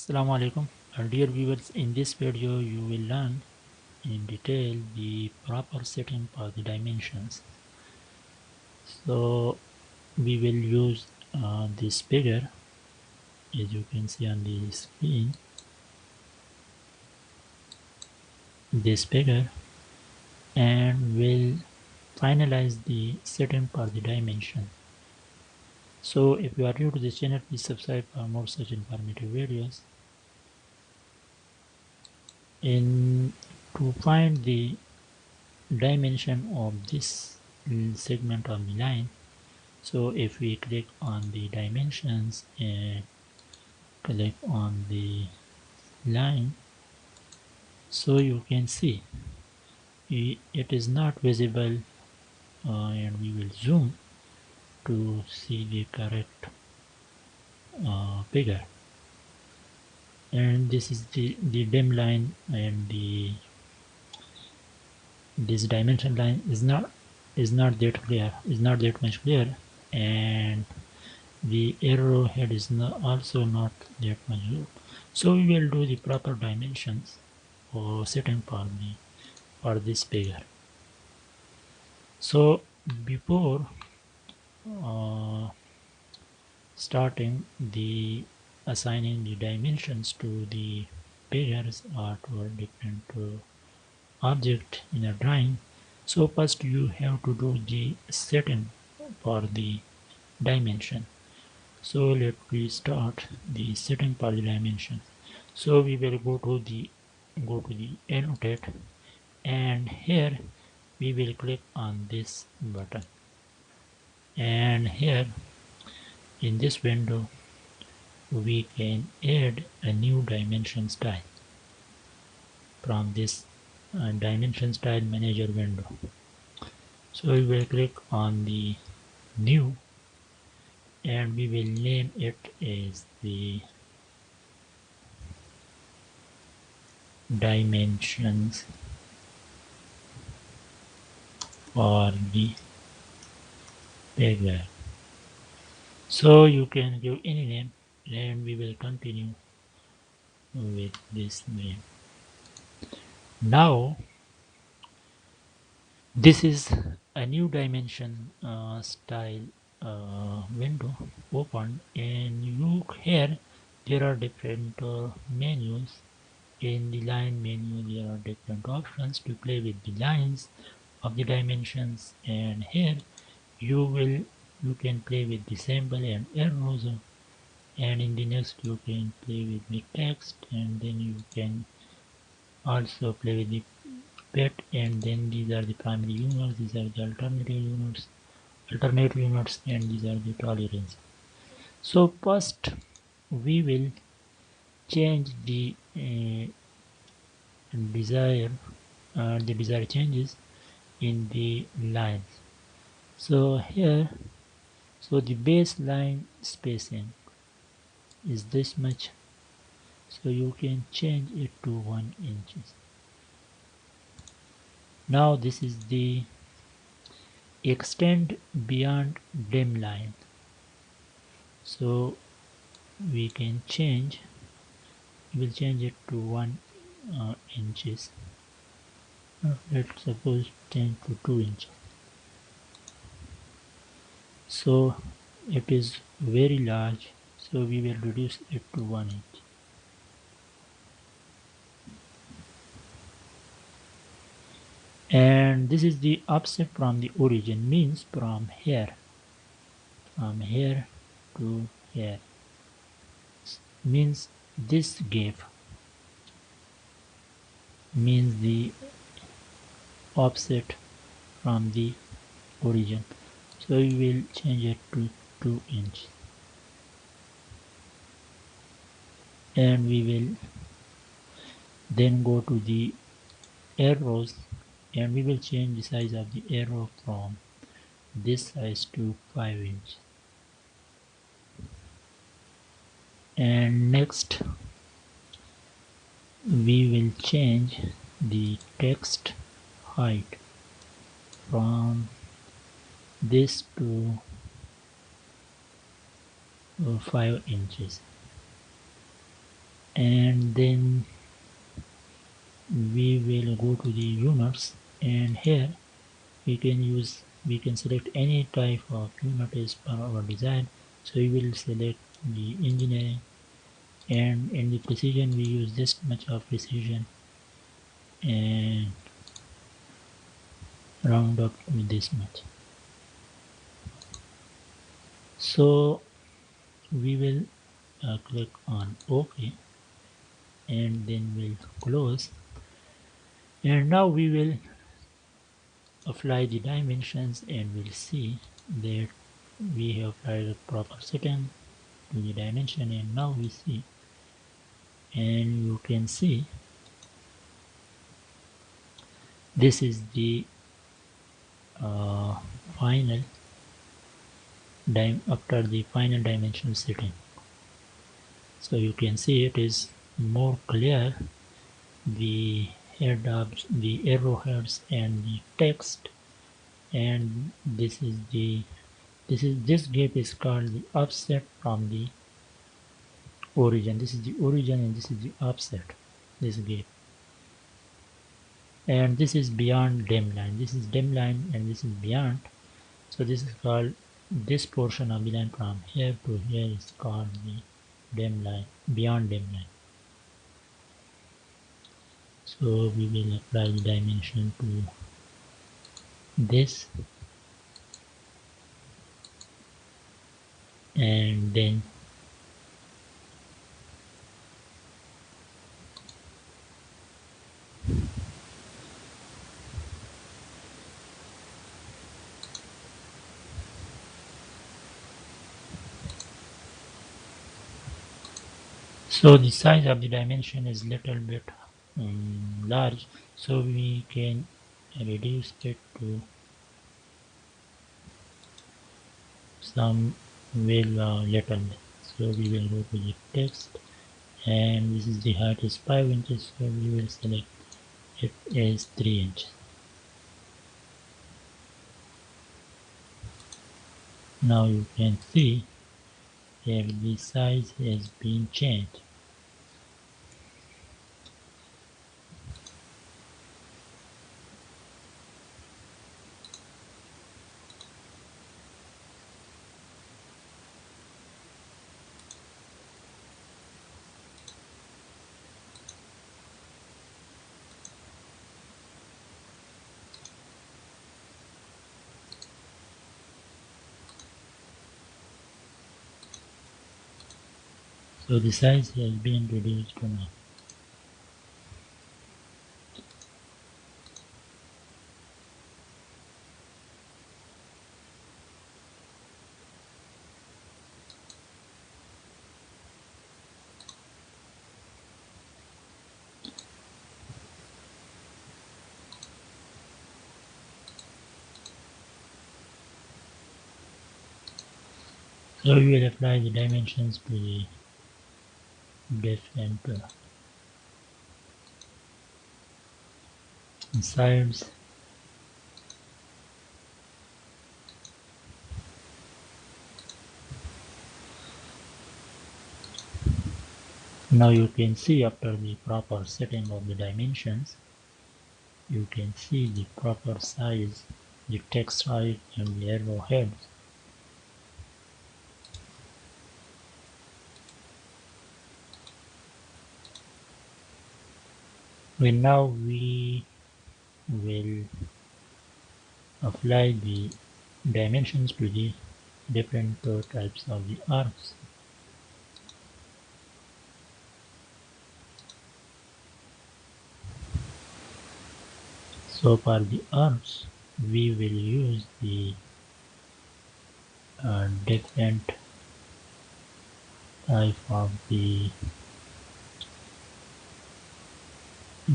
Assalamu alaikum. Dear viewers, in this video you will learn in detail the proper setting for the dimensions. So we will use this figure as you can see on the screen, this figure, and will finalize the setting for the dimension. So if you are new to this channel, please subscribe for more such informative videos. In to find the dimension of this segment of the line, so if we click on the dimensions and click on the line, so you can see it is not visible, and we will zoom to see the correct figure. And this is the dim line, and this dimension line is not that clear, is not that much clear, and the arrowhead is also not that much good. So we will do the proper dimensions for setting for this figure. So before starting the assigning the dimensions to the figures or to a different object in a drawing, so first you have to do the setting for the dimension. So let me start the setting for the dimension. So we will go to the annotate, and here we will click on this button, and here in this window we can add a new dimension style from this dimension style manager window. So we will click on the new, and we will name it as the dimensions for the figure. So you can give any name, and we will continue with this name. Now this is a new dimension style window open, and look here, there are different menus. In the line menu there are different options to play with the lines of the dimensions, and here you can play with the symbol and arrows, and in the next you can play with the text, and then you can also play with the pet, and then these are the primary units, these are the alternate units, and these are the tolerance. So first we will change the desired changes in the lines. So here, so the baseline spacing is this much, so you can change it to 1 inches. Now this is the extend beyond dim line, so we can change, we'll change it to 1 inches. Let's suppose change to 2 inches. So it is very large, so we will reduce it to 1 inch. And this is the offset from the origin, means from here to here, means this gap means the offset from the origin. So we will change it to 2 inch, and we will then go to the arrows, and we will change the size of the arrow from this size to 5 inch. And next we will change the text height from this to 5 inches. and then we will go to the units, and here we can select any type of unit as per our design. So we will select the engineering, and in the precision we use this much of precision and round up with this much. So we will click on OK, and then we'll close, and now we will apply the dimensions, and we'll see that we have applied a proper setting to the dimension, and now we see, and you can see this is the uh, final after the final dimension setting. So you can see it is more clear, the the arrowheads and the text, and this gap is called the offset from the origin. This is the origin and this is the offset, this gap, and this is beyond dim line. This is dim line and this is beyond. So this is called, this portion of the line from here to here is called the dim line, beyond dim line. So we will apply the dimension to this, and then so the size of the dimension is little bit large, so we can reduce it to some very little. So we will go to the text, and this is the height is 5 inches, so we will select it as 3 inches. Now you can see that the size has been changed. So the size has been reduced to now. So we will apply the dimensions to the different sides. Now you can see after the proper setting of the dimensions, you can see the proper size, the text size and the arrow heads. Well, now we will apply the dimensions to the different types of the arcs. So for the arcs, we will use the different type of the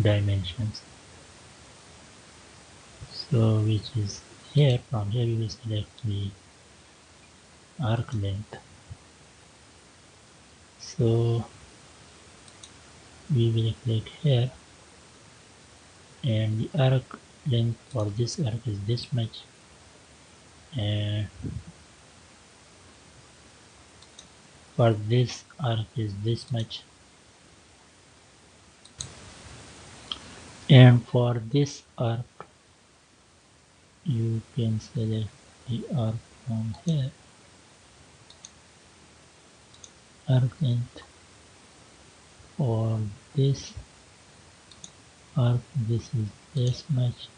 dimensions. So which is here, from here we will select the arc length. So we will click here, and the arc length for this arc is this much, and for this arc is this much, And for this arc, you can select the arc from here, arc length. For this arc, this is this much,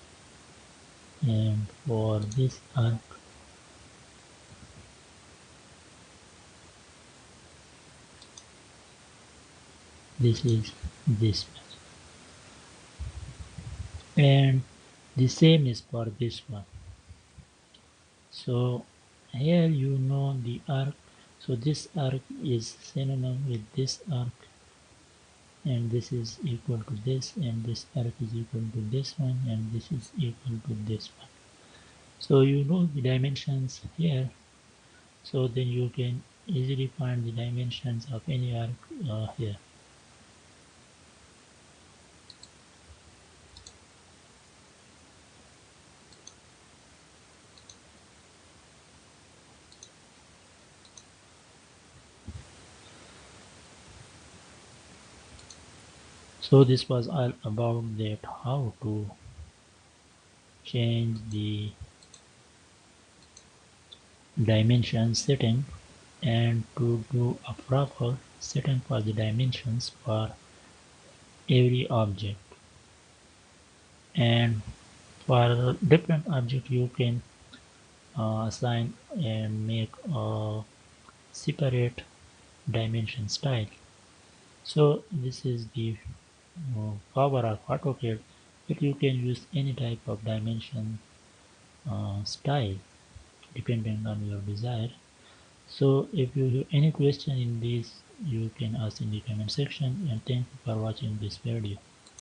and for this arc, this is this much. And the same is for this one. So here you know the arc. So this arc is synonym with this arc, and this is equal to this, and this arc is equal to this one, and this is equal to this one. So you know the dimensions here, so then you can easily find the dimensions of any arc here. So this was all about that, how to change the dimension setting and to do a proper setting for the dimensions for every object. And for different object you can assign and make a separate dimension style. So this is the power of AutoCAD, that you can use any type of dimension style depending on your desire. So if you have any question in this, you can ask in the comment section, and thank you for watching this video.